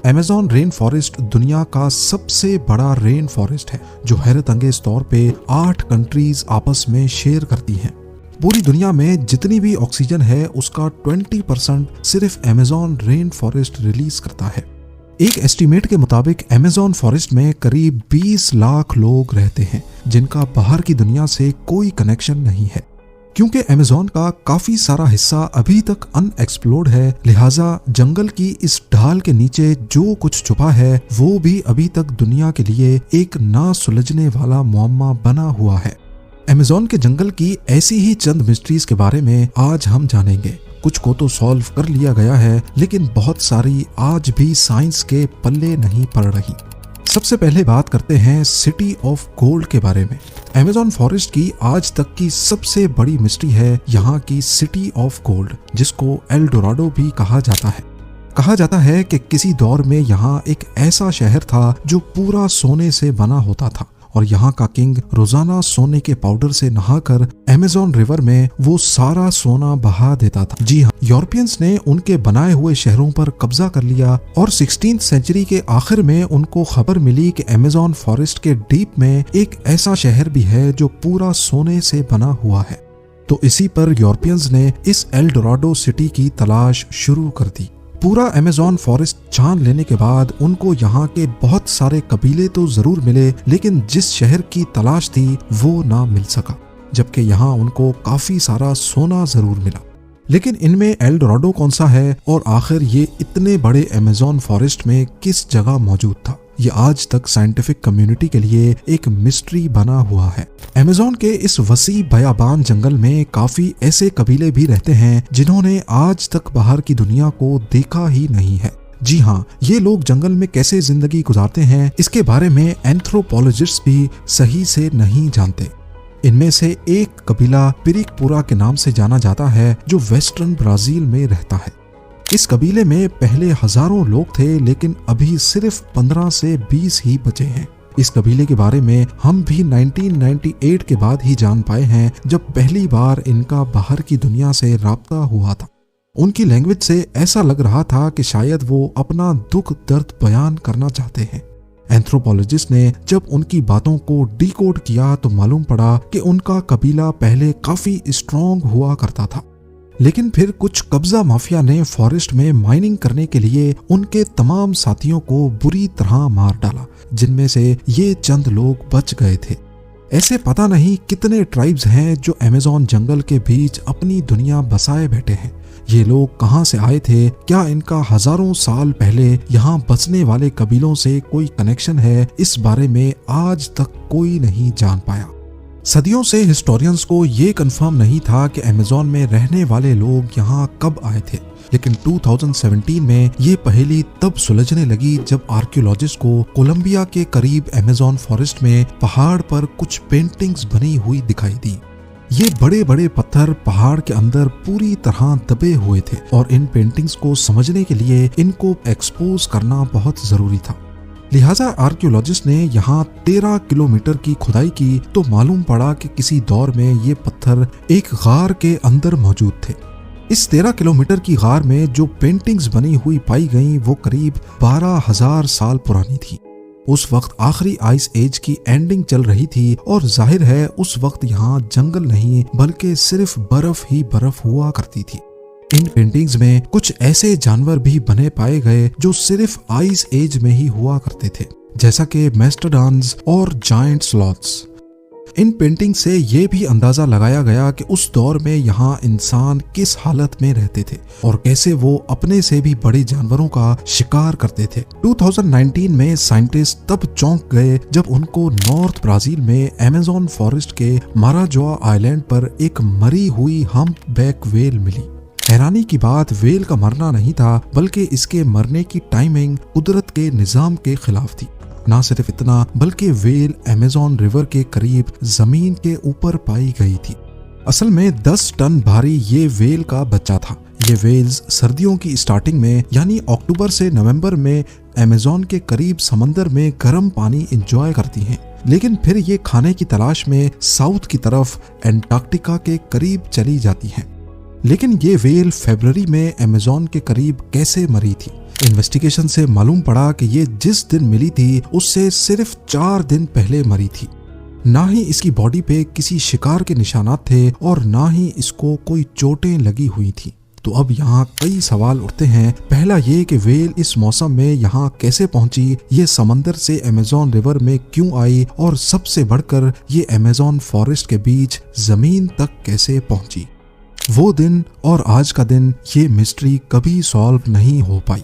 Amazon rain forest दुनिया का सबसे बड़ा रेन फॉरेस्ट है जो हैरत अंगेज तौर पे 8 कंट्रीज आपस में शेयर करती हैं। पूरी दुनिया में जितनी भी ऑक्सीजन है उसका 20% सिर्फ अमेज़न रेन फॉरेस्ट रिलीज करता है। एक एस्टीमेट के मुताबिक अमेज़न फॉरेस्ट में करीब 20 लाख लोग रहते हैं जिनका बाहर की दुनिया से कोई कनेक्शन नहीं है। क्योंकि अमेज़न का काफी सारा हिस्सा अभी तक अनएक्सप्लोर्ड है, लिहाजा जंगल की इस ढाल के नीचे जो कुछ छुपा है वो भी अभी तक दुनिया के लिए एक ना सुलझने वाला मुअम्मा बना हुआ है। अमेज़न के जंगल की ऐसी ही चंद मिस्ट्रीज के बारे में आज हम जानेंगे। कुछ को तो सॉल्व कर लिया गया है, लेकिन बहुत सारी आज भी साइंस के पल्ले नहीं पड़ रही। सबसे पहले बात करते हैं सिटी ऑफ गोल्ड के बारे में। अमेज़न फॉरेस्ट की आज तक की सबसे बड़ी मिस्ट्री है यहाँ की सिटी ऑफ गोल्ड, जिसको एल डोराडो भी कहा जाता है। कहा जाता है कि किसी दौर में यहाँ एक ऐसा शहर था जो पूरा सोने से बना होता था और यहाँ का किंग रोजाना सोने के पाउडर से नहाकर अमेज़न रिवर में वो सारा सोना बहा देता था। जी हाँ, यूरोपियंस ने उनके बनाए हुए शहरों पर कब्जा कर लिया और 16वीं सेंचुरी के आखिर में उनको खबर मिली कि अमेज़न फॉरेस्ट के डीप में एक ऐसा शहर भी है जो पूरा सोने से बना हुआ है। तो इसी पर यूरोपियंस ने इस एल डोराडो सिटी की तलाश शुरू कर दी। पूरा अमेज़न फॉरेस्ट छान लेने के बाद उनको यहाँ के बहुत सारे कबीले तो जरूर मिले, लेकिन जिस शहर की तलाश थी वो ना मिल सका, जबकि यहाँ उनको काफी सारा सोना जरूर मिला। लेकिन इनमें एल डोराडो कौन सा है और आखिर ये इतने बड़े अमेज़न फॉरेस्ट में किस जगह मौजूद था, ये आज तक साइंटिफिक कम्युनिटी के लिए एक मिस्ट्री बना हुआ है। अमेज़न के इस वसी बयाबान जंगल में काफी ऐसे कबीले भी रहते हैं जिन्होंने आज तक बाहर की दुनिया को देखा ही नहीं है। जी हाँ, ये लोग जंगल में कैसे जिंदगी गुजारते हैं इसके बारे में एंथ्रोपोलॉजिस्ट भी सही से नहीं जानते। इनमें से एक कबीला पिरिकपुरा के नाम से जाना जाता है जो वेस्टर्न ब्राजील में रहता है। इस कबीले में पहले हजारों लोग थे, लेकिन अभी सिर्फ 15 से 20 ही बचे हैं। इस कबीले के बारे में हम भी 1998 के बाद ही जान पाए हैं, जब पहली बार इनका बाहर की दुनिया से राब्ता हुआ था। उनकी लैंग्वेज से ऐसा लग रहा था कि शायद वो अपना दुख दर्द बयान करना चाहते हैं। एंथ्रोपोलॉजिस्ट ने जब उनकी बातों को डिकोड किया तो मालूम पड़ा कि उनका कबीला पहले काफी स्ट्रॉन्ग हुआ करता था, लेकिन फिर कुछ कब्जा माफिया ने फॉरेस्ट में माइनिंग करने के लिए उनके तमाम साथियों को बुरी तरह मार डाला, जिनमें से ये चंद लोग बच गए थे। ऐसे पता नहीं कितने ट्राइब्स हैं जो अमेज़न जंगल के बीच अपनी दुनिया बसाए बैठे हैं। ये लोग कहां से आए थे? क्या इनका हजारों साल पहले यहाँ बसने वाले कबीलों से कोई कनेक्शन है? इस बारे में आज तक कोई नहीं जान पाया। सदियों से हिस्टोरियंस को ये कंफर्म नहीं था कि अमेज़न में रहने वाले लोग यहाँ कब आए थे, लेकिन 2017 में ये पहेली तब सुलझने लगी जब आर्कियोलॉजिस्ट को कोलंबिया के करीब अमेज़न फॉरेस्ट में पहाड़ पर कुछ पेंटिंग्स बनी हुई दिखाई दी। ये बड़े बड़े पत्थर पहाड़ के अंदर पूरी तरह दबे हुए थे और इन पेंटिंग्स को समझने के लिए इनको एक्सपोज करना बहुत जरूरी था। लिहाजा आर्कियोलॉजिस्ट ने यहाँ 13 किलोमीटर की खुदाई की तो मालूम पड़ा कि किसी दौर में ये पत्थर एक गार के अंदर मौजूद थे। इस 13 किलोमीटर की गार में जो पेंटिंग्स बनी हुई पाई गईं वो करीब 12,000 साल पुरानी थी। उस वक्त आखिरी आइस एज की एंडिंग चल रही थी और जाहिर है उस वक्त यहाँ जंगल नहीं बल्कि सिर्फ बर्फ ही बर्फ हुआ करती थी। इन पेंटिंग्स में कुछ ऐसे जानवर भी बने पाए गए जो सिर्फ आइस एज में ही हुआ करते थे, जैसा कि मेस्टोडॉन्स और जायंट स्लॉथ्स। इन पेंटिंग से ये भी अंदाजा लगाया गया कि उस दौर में यहाँ इंसान किस हालत में रहते थे और कैसे वो अपने से भी बड़े जानवरों का शिकार करते थे। 2019 में साइंटिस्ट तब चौंक गए जब उनको नॉर्थ ब्राजील में अमेज़न फॉरेस्ट के माराजोआ आइलैंड पर एक मरी हुई हम्पबैक व्हेल मिली। हैरानी की बात व्हेल का मरना नहीं था, बल्कि इसके मरने की टाइमिंग कुदरत के निजाम के खिलाफ थी। ना सिर्फ इतना, बल्कि व्हेल अमेज़न रिवर के करीब जमीन के ऊपर पाई गई थी। असल में 10 टन भारी ये व्हेल का बच्चा था। ये व्हेल्स सर्दियों की स्टार्टिंग में यानी अक्टूबर से नवंबर में अमेज़न के करीब समंदर में गर्म पानी एंजॉय करती हैं, लेकिन फिर ये खाने की तलाश में साउथ की तरफ एंटार्क्टिका के करीब चली जाती हैं। लेकिन ये व्हेल फरवरी में अमेज़न के करीब कैसे मरी थी, इन्वेस्टिगेशन से मालूम पड़ा कि ये जिस दिन मिली थी उससे सिर्फ 4 दिन पहले मरी थी। ना ही इसकी बॉडी पे किसी शिकार के निशानात थे और ना ही इसको कोई चोटें लगी हुई थी। तो अब यहाँ कई सवाल उठते हैं। पहला ये कि व्हेल इस मौसम में यहाँ कैसे पहुंची, ये समंदर से अमेज़न रिवर में क्यों आई, और सबसे बढ़कर ये अमेज़न फॉरेस्ट के बीच जमीन तक कैसे पहुंची। वो दिन और आज का दिन, ये मिस्ट्री कभी सॉल्व नहीं हो पाई।